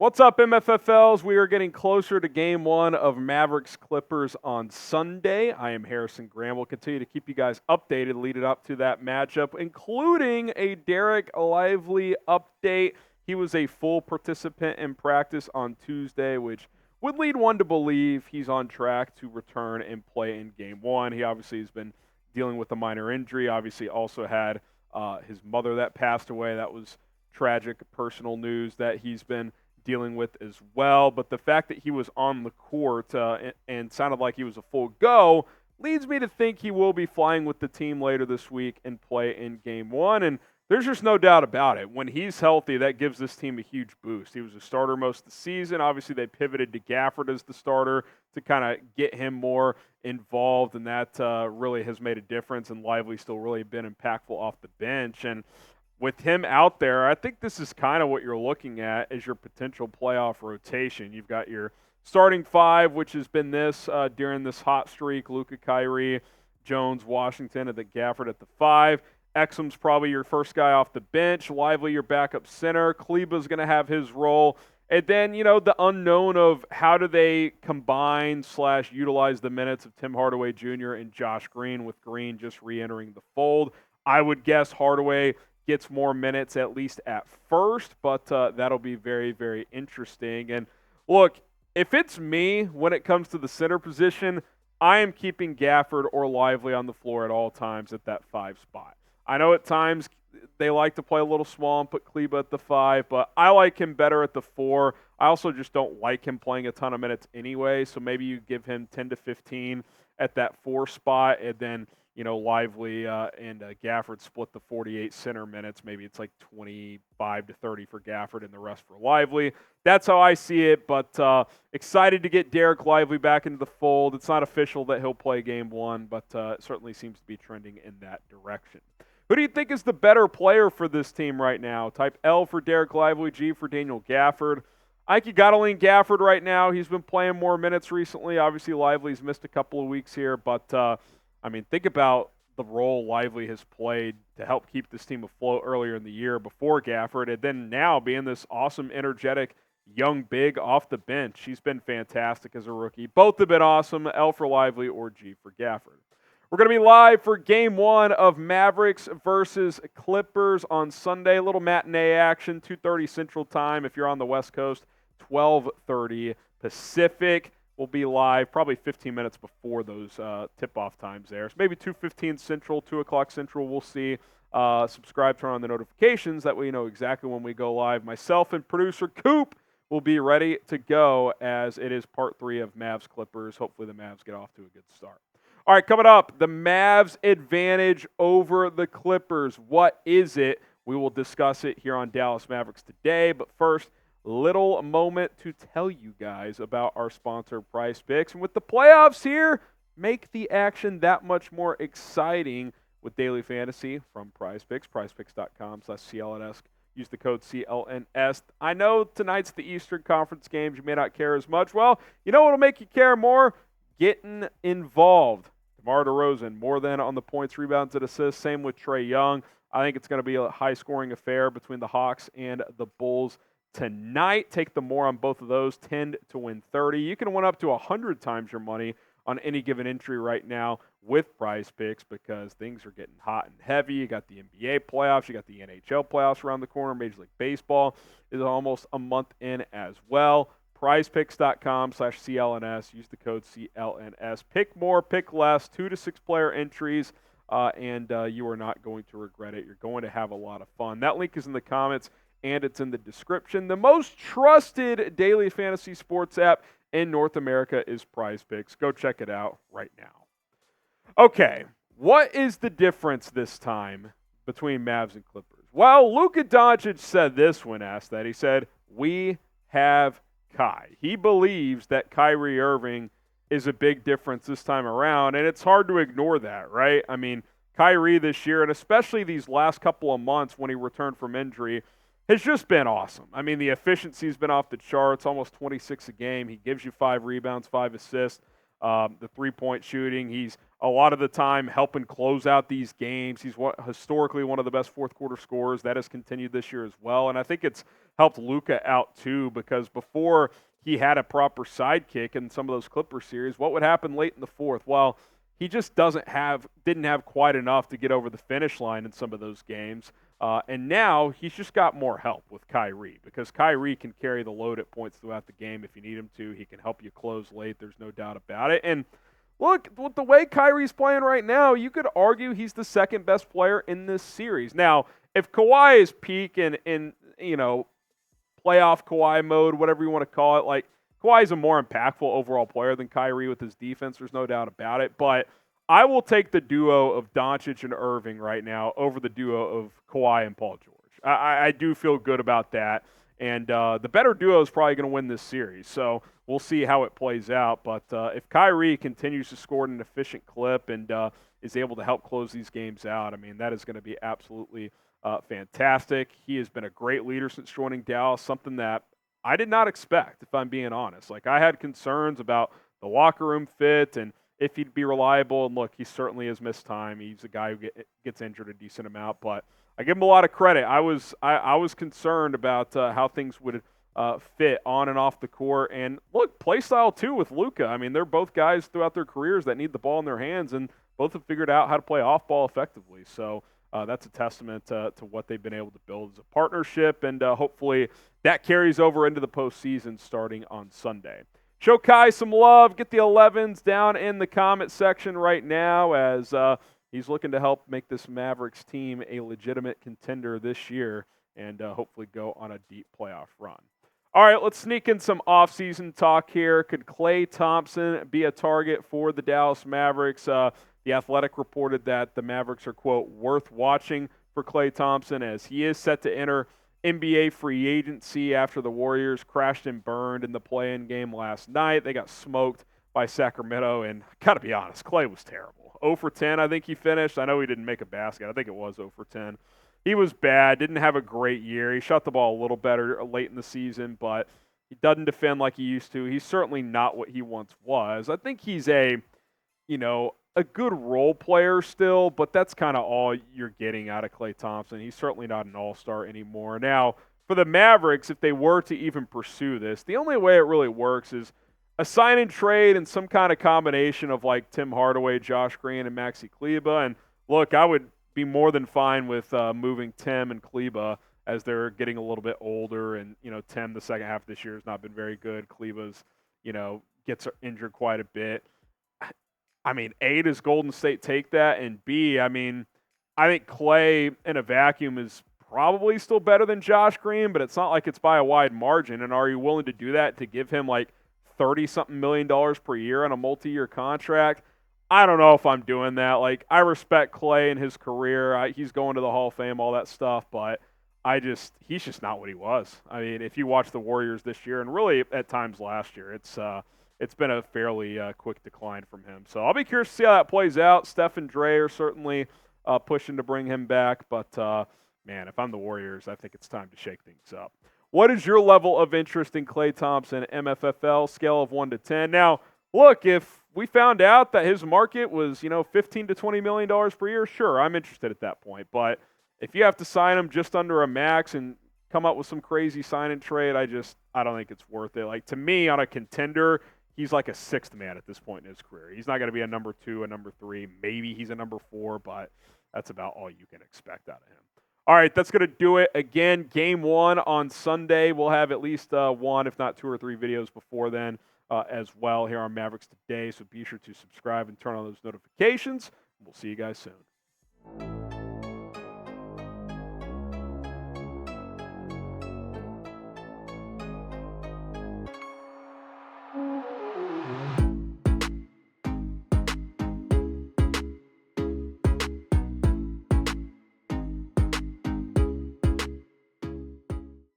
What's up, MFFLs? We are getting closer to Game 1 of Mavericks Clippers on Sunday. I am Harrison Graham. We'll continue to keep you guys updated leading up to that matchup, including a Dereck Lively update. He was a full participant in practice on Tuesday, which would lead one to believe he's on track to return and play in Game 1. He obviously has been dealing with a minor injury. Obviously also had his mother that passed away. That was tragic personal news that he's been dealing with as well, but the fact that he was on the court and sounded like he was a full go leads me to think he will be flying with the team later this week and play in Game 1, and there's just no doubt about it. When he's healthy, that gives this team a huge boost. He was a starter most of the season. Obviously, they pivoted to Gafford as the starter to kind of get him more involved, and that really has made a difference, and Lively's still really been impactful off the bench, and with him out there, I think this is kind of what you're looking at as your potential playoff rotation. You've got your starting five, which has been this during this hot streak: Luka, Kyrie, Jones, Washington, and the Gafford at the 5. Exum's probably your first guy off the bench. Lively, your backup center. Kleber's going to have his role. And then, the unknown of how do they combine/utilize the minutes of Tim Hardaway Jr. and Josh Green, with Green just re-entering the fold. I would guess Hardaway gets more minutes at least at first, but that'll be very, very interesting. And look, if it's me when it comes to the center position, I am keeping Gafford or Lively on the floor at all times at that 5 spot. I know at times they like to play a little small and put Kleber at the 5, but I like him better at the 4. I also just don't like him playing a ton of minutes anyway, so maybe you give him 10 to 15 at that 4 spot, and then Lively and Gafford split the 48 center minutes. Maybe it's like 25 to 30 for Gafford and the rest for Lively. That's how I see it, but excited to get Dereck Lively back into the fold. It's not official that he'll play Game 1, but it certainly seems to be trending in that direction. Who do you think is the better player for this team right now? Type L for Dereck Lively, G for Daniel Gafford. I think you got to lean Gafford right now. He's been playing more minutes recently. Obviously, Lively's missed a couple of weeks here, but think about the role Lively has played to help keep this team afloat earlier in the year before Gafford, and then now being this awesome, energetic, young big off the bench. He's been fantastic as a rookie. Both have been awesome, L for Lively or G for Gafford. We're going to be live for Game 1 of Mavericks versus Clippers on Sunday. A little matinee action, 2:30 Central Time. If you're on the West Coast, 12:30 Pacific. We'll be live probably 15 minutes before those tip-off times there. So maybe 2:15 Central, 2 o'clock Central. We'll see. Subscribe, turn on the notifications. That way you know exactly when we go live. Myself and producer Coop will be ready to go as it is part 3 of Mavs Clippers. Hopefully the Mavs get off to a good start. All right, coming up, the Mavs advantage over the Clippers. What is it? We will discuss it here on Dallas Mavericks today. But first, little moment to tell you guys about our sponsor, Prize Picks. And with the playoffs here, make the action that much more exciting with daily fantasy from Prize Picks, prizepicks.com/CLNS. Use the code CLNS. I know tonight's the Eastern Conference games. You may not care as much. Well, you know what will make you care more? Getting involved. DeMar DeRozan, more than on the points, rebounds, and assists. Same with Trae Young. I think it's going to be a high-scoring affair between the Hawks and the Bulls tonight. Take the more on both of those, 10 to win 30. You can win up to 100 times your money on any given entry right now with Prize Picks because things are getting hot and heavy. You got the NBA playoffs. You got the NHL playoffs around the corner. Major League Baseball is almost a month in as well. PrizePicks.com/CLNS. Use the code CLNS. Pick more, pick less, 2 to 6 player entries, and you are not going to regret it. You're going to have a lot of fun. That link is in the comments, and it's in the description. The most trusted daily fantasy sports app in North America is Prize Picks. Go check it out right now. Okay, what is the difference this time between Mavs and Clippers? Well, Luka Doncic said this when asked that. He said, "We have Kai." He believes that Kyrie Irving is a big difference this time around, and it's hard to ignore that, right? I mean, Kyrie this year, and especially these last couple of months when he returned from injury, has just been awesome. I mean, the efficiency's been off the charts, almost 26 a game. He gives you 5 rebounds, 5 assists. The three-point shooting, he's a lot of the time helping close out these games. He's historically one of the best fourth quarter scorers. That has continued this year as well. And I think it's helped Luka out too, because before he had a proper sidekick in some of those Clipper series, what would happen late in the fourth? Well, he just didn't have quite enough to get over the finish line in some of those games. And now he's just got more help with Kyrie, because Kyrie can carry the load at points throughout the game if you need him to. He can help you close late. There's no doubt about it. And look, with the way Kyrie's playing right now, you could argue he's the second best player in this series. Now, if Kawhi is peak in playoff Kawhi mode, whatever you want to call it, like, Kawhi's a more impactful overall player than Kyrie with his defense. There's no doubt about it. But I will take the duo of Doncic and Irving right now over the duo of Kawhi and Paul George. I do feel good about that. And the better duo is probably going to win this series. So we'll see how it plays out. But if Kyrie continues to score at an efficient clip and is able to help close these games out, I mean, that is going to be absolutely fantastic. He has been a great leader since joining Dallas, something that I did not expect, if I'm being honest. Like, I had concerns about the locker room fit and if he'd be reliable. And look, he certainly has missed time. He's a guy who gets injured a decent amount, but I give him a lot of credit. I was concerned about how things would fit on and off the court. And look, play style too with Luka. I mean, they're both guys throughout their careers that need the ball in their hands, and both have figured out how to play off ball effectively. So that's a testament to what they've been able to build as a partnership, and hopefully that carries over into the postseason starting on Sunday. Show Kai some love. Get the 11s down in the comment section right now, as he's looking to help make this Mavericks team a legitimate contender this year and hopefully go on a deep playoff run. All right, let's sneak in some offseason talk here. Could Klay Thompson be a target for the Dallas Mavericks? The Athletic reported that the Mavericks are, quote, worth watching for Klay Thompson, as he is set to enter NBA free agency after the Warriors crashed and burned in the play-in game last night. They got smoked by Sacramento, and I got to be honest, Klay was terrible. 0 for 10, I think he finished. I know he didn't make a basket. I think it was 0 for 10. He was bad, didn't have a great year. He shot the ball a little better late in the season, but he doesn't defend like he used to. He's certainly not what he once was. I think he's a good role player still, but that's kind of all you're getting out of Klay Thompson. He's certainly not an all-star anymore. Now, for the Mavericks, if they were to even pursue this, the only way it really works is a sign and trade and some kind of combination of like Tim Hardaway, Josh Green, and Maxi Kleber. And look, I would be more than fine with moving Tim and Kleber as they're getting a little bit older. And, Tim, the second half of this year has not been very good. Kleber's, gets injured quite a bit. I mean, A, does Golden State take that? And B, I think Klay in a vacuum is probably still better than Josh Green, but it's not like it's by a wide margin. And are you willing to do that to give him like $30-something million per year on a multi-year contract? I don't know if I'm doing that. Like, I respect Klay and his career. He's going to the Hall of Fame, all that stuff, but he's just not what he was. I mean, if you watch the Warriors this year, and really at times last year, it's been a fairly quick decline from him. So I'll be curious to see how that plays out. Steph and Dre are certainly pushing to bring him back. But, man, if I'm the Warriors, I think it's time to shake things up. What is your level of interest in Klay Thompson, MFFL, scale of 1 to 10? Now, look, if we found out that his market was, $15 to $20 million per year, sure, I'm interested at that point. But if you have to sign him just under a max and come up with some crazy sign and trade, I don't think it's worth it. Like, to me, on a contender, he's like a sixth man at this point in his career. He's not going to be a number 2, a number 3. Maybe he's a number 4, but that's about all you can expect out of him. All right, that's going to do it. Again, Game 1 on Sunday. We'll have at least 1, if not 2 or 3 videos before then as well here on Mavericks Today. So be sure to subscribe and turn on those notifications. We'll see you guys soon.